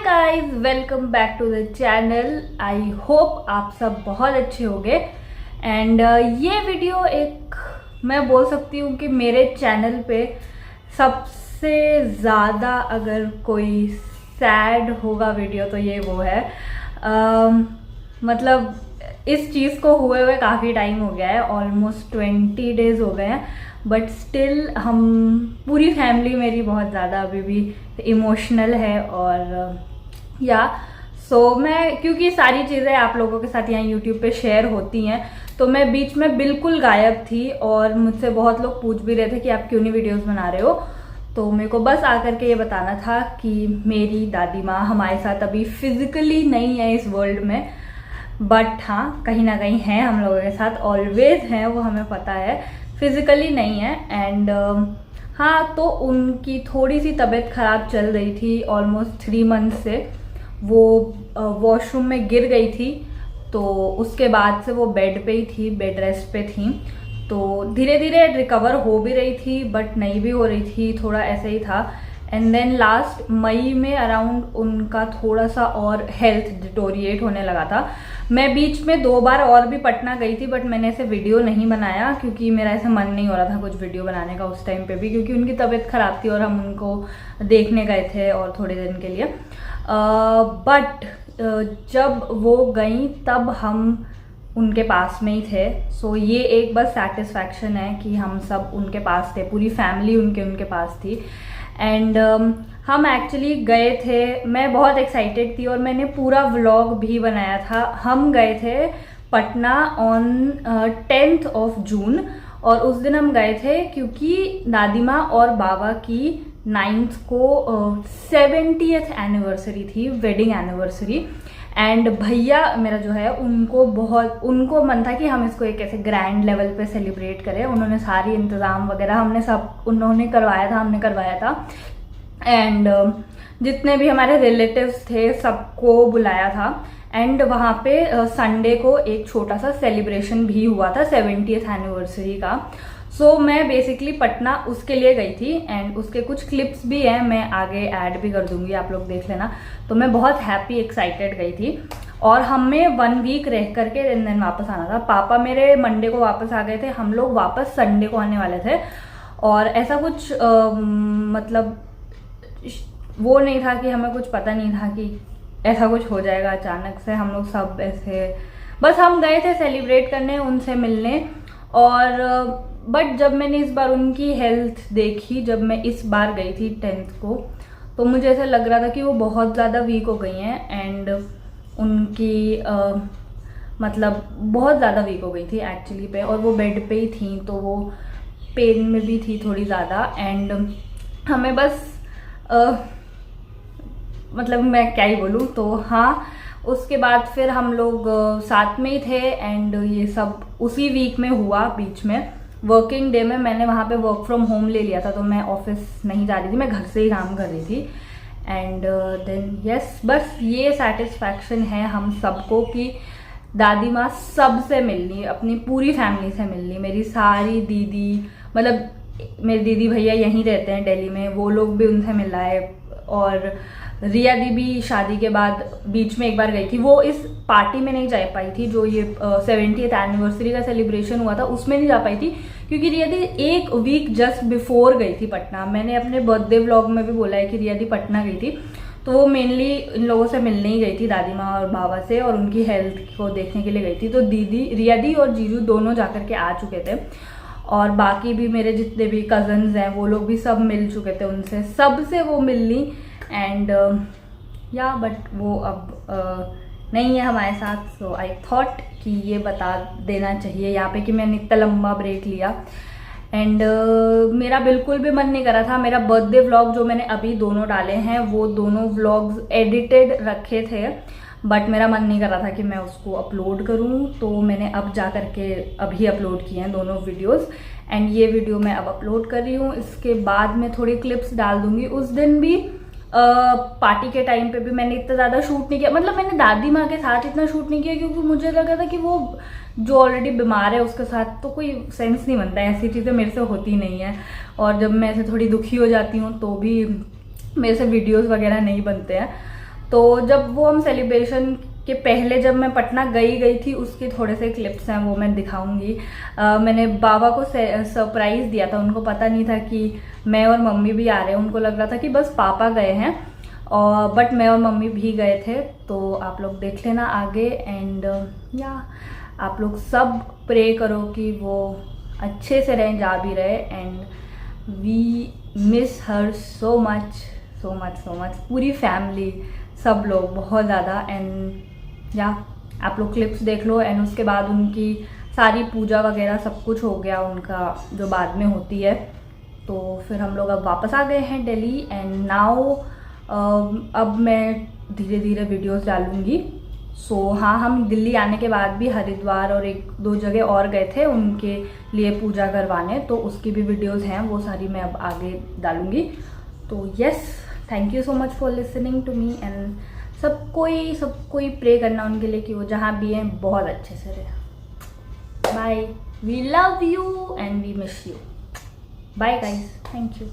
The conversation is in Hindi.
Guys, welcome back to the channel. I hope आप सब बहुत अच्छे होंगे। एंड ये वीडियो एक मैं बोल सकती हूँ कि मेरे चैनल पे सबसे ज़्यादा अगर कोई सैड होगा वीडियो तो ये वो है। मतलब इस चीज़ को हुए काफ़ी टाइम हो गया है, ऑलमोस्ट 20 डेज़ हो गए हैं, बट स्टिल हम पूरी फैमिली मेरी बहुत ज़्यादा अभी भी इमोशनल है। और मैं क्योंकि सारी चीज़ें आप लोगों के साथ यहाँ यूट्यूब पे शेयर होती हैं, तो मैं बीच में बिल्कुल गायब थी और मुझसे बहुत लोग पूछ भी रहे थे कि आप क्यों नहीं वीडियोस बना रहे हो। तो मेरे को बस आकर के ये बताना था कि मेरी दादी माँ हमारे साथ अभी फिजिकली नहीं है इस वर्ल्ड में, बट हाँ कहीं ना कहीं है हम लोगों के साथ, ऑलवेज हैं, वो हमें पता है, फिजिकली नहीं है। एंड हाँ, तो उनकी थोड़ी सी तबीयत ख़राब चल रही थी ऑलमोस्ट 3 मंथ से। वो वॉशरूम में गिर गई थी, तो उसके बाद से वो बेड पे ही थी, बेड रेस्ट पे थी। तो धीरे धीरे रिकवर हो भी रही थी बट नहीं भी हो रही थी, थोड़ा ऐसे ही था। एंड देन लास्ट मई में अराउंड उनका थोड़ा सा और हेल्थ डिटोरिएट होने लगा था। मैं बीच में 2 बार और भी पटना गई थी, बट मैंने ऐसे वीडियो नहीं बनाया क्योंकि मेरा ऐसा मन नहीं हो रहा था कुछ वीडियो बनाने का उस टाइम पे भी, क्योंकि उनकी तबीयत ख़राब थी और हम उनको देखने गए थे और थोड़े दिन के लिए। बट जब वो गई तब हम उनके पास में ही थे। सो ये एक बस सेटिस्फैक्शन है कि हम सब उनके पास थे, पूरी फैमिली उनके पास थी। एंड हम एक्चुअली गए थे, मैं बहुत एक्साइटेड थी और मैंने पूरा व्लॉग भी बनाया था। हम गए थे Patna on 10th of June, और उस दिन हम गए थे क्योंकि दादी माँ और बाबा की 9th को 70th एनिवर्सरी थी, वेडिंग एनिवर्सरी। एंड भैया मेरा जो है उनको मन था कि हम इसको एक ऐसे ग्रैंड लेवल पे सेलिब्रेट करें। उन्होंने सारी इंतज़ाम वगैरह उन्होंने करवाया था, हमने करवाया था। एंड जितने भी हमारे रिलेटिव्स थे सबको बुलाया था। एंड वहाँ पे संडे को एक छोटा सा सेलिब्रेशन भी हुआ था 70th एनिवर्सरी का। सो मैं बेसिकली पटना उसके लिए गई थी एंड उसके कुछ क्लिप्स भी हैं, मैं आगे ऐड भी कर दूंगी, आप लोग देख लेना। तो मैं बहुत हैप्पी एक्साइटेड गई थी और हमें 1 वीक रह करके दिन वापस आना था। पापा मेरे मंडे को वापस आ गए थे, हम लोग वापस संडे को आने वाले थे। और ऐसा कुछ मतलब वो नहीं था कि हमें कुछ पता नहीं था कि ऐसा कुछ हो जाएगा अचानक से। हम लोग सब ऐसे बस हम गए थे सेलिब्रेट करने, उनसे मिलने। और बट जब मैंने इस बार उनकी हेल्थ देखी, जब मैं इस बार गई थी 10th को, तो मुझे ऐसा लग रहा था कि वो बहुत ज़्यादा वीक हो गई हैं। एंड उनकी मतलब बहुत ज़्यादा वीक हो गई थी एक्चुअली पे, और वो बेड पे ही थी, तो वो पेन में भी थी थोड़ी ज़्यादा। एंड हमें बस मतलब मैं क्या ही बोलूँ। तो हाँ, उसके बाद फिर हम लोग साथ में ही थे एंड ये सब उसी वीक में हुआ। बीच में वर्किंग डे में मैंने वहाँ पे वर्क फ्रॉम होम ले लिया था, तो मैं ऑफिस नहीं जा रही थी, मैं घर से ही काम कर रही थी। एंड देन यस, बस ये सेटिस्फैक्शन है हम सबको कि दादी माँ सबसे मिलनी, अपनी पूरी फैमिली से मिलनी। मेरी सारी दीदी, मतलब मेरी दीदी भैया यहीं रहते हैं दिल्ली में, वो लोग भी उनसे मिला है। और रिया दी भी शादी के बाद बीच में एक बार गई थी, वो इस पार्टी में नहीं जा पाई थी जो ये 70th एनिवर्सरी का सेलिब्रेशन हुआ था, उसमें नहीं जा पाई थी क्योंकि रिया दी 1 वीक जस्ट बिफोर गई थी पटना। मैंने अपने बर्थडे व्लॉग में भी बोला है कि रिया दी पटना गई थी, तो वो मेनली इन लोगों से मिलने ही गई थी, दादी माँ और बाबा से, और उनकी हेल्थ को देखने के लिए गई थी। तो दीदी, रिया दी और जीजू दोनों जाकर के आ चुके थे, और बाकी भी मेरे जितने भी कजन्स हैं वो लोग भी सब मिल चुके थे, उनसे सबसे वो मिलनी। एंड बट वो अब नहीं है हमारे साथ। सो आई थॉट कि ये बता देना चाहिए यहाँ पे कि मैंने इतना लंबा ब्रेक लिया। एंड मेरा बिल्कुल भी मन नहीं कर रहा था। मेरा बर्थडे व्लॉग जो मैंने अभी दोनों डाले हैं, वो दोनों व्लॉग्स एडिटेड रखे थे, बट मेरा मन नहीं कर रहा था कि मैं उसको अपलोड करूं, तो मैंने अब जा करके अभी अपलोड किए हैं दोनों वीडियोस। एंड ये वीडियो मैं अब अपलोड कर रही हूँ, इसके बाद मैं थोड़ी क्लिप्स डाल दूंगी। उस दिन भी पार्टी के टाइम पे भी मैंने इतना ज़्यादा शूट नहीं किया, मतलब मैंने दादी माँ के साथ इतना शूट नहीं किया क्योंकि मुझे लगा था कि वो जो ऑलरेडी बीमार है उसके साथ तो कोई सेंस नहीं बनता है, ऐसी चीज़ें मेरे से होती नहीं है। और जब मैं ऐसे थोड़ी दुखी हो जाती हूँ तो भी मेरे से वीडियोस वगैरह नहीं बनते हैं। तो जब वो हम सेलिब्रेशन के पहले जब मैं पटना गई थी उसके थोड़े से क्लिप्स हैं, वो मैं दिखाऊंगी। मैंने बाबा को सरप्राइज़ दिया था, उनको पता नहीं था कि मैं और मम्मी भी आ रहे हैं। उनको लग रहा था कि बस पापा गए हैं, और बट मैं और मम्मी भी गए थे। तो आप लोग देख लेना आगे। एंड या आप लोग सब प्रे करो कि वो अच्छे से रहें, जा भी रहे। And we miss her so much so much so much, पूरी फैमिली, सब लोग बहुत ज़्यादा। एंड या आप लोग क्लिप्स देख लो। एंड उसके बाद उनकी सारी पूजा वगैरह सब कुछ हो गया उनका, जो बाद में होती है। तो फिर हम लोग अब वापस आ गए हैं दिल्ली। एंड नाउ अब मैं धीरे धीरे वीडियोस डालूंगी। सो हाँ, हम दिल्ली आने के बाद भी हरिद्वार और एक दो जगह और गए थे उनके लिए पूजा करवाने, तो उसकी भी वीडियोस हैं, वो सारी मैं अब आगे डालूंगी। तो yes, thank you so much for listening to me. And सब कोई प्रे करना उनके लिए कि वो जहाँ भी हैं बहुत अच्छे से रहे। Bye, we love you and we miss you. Bye guys, thank you.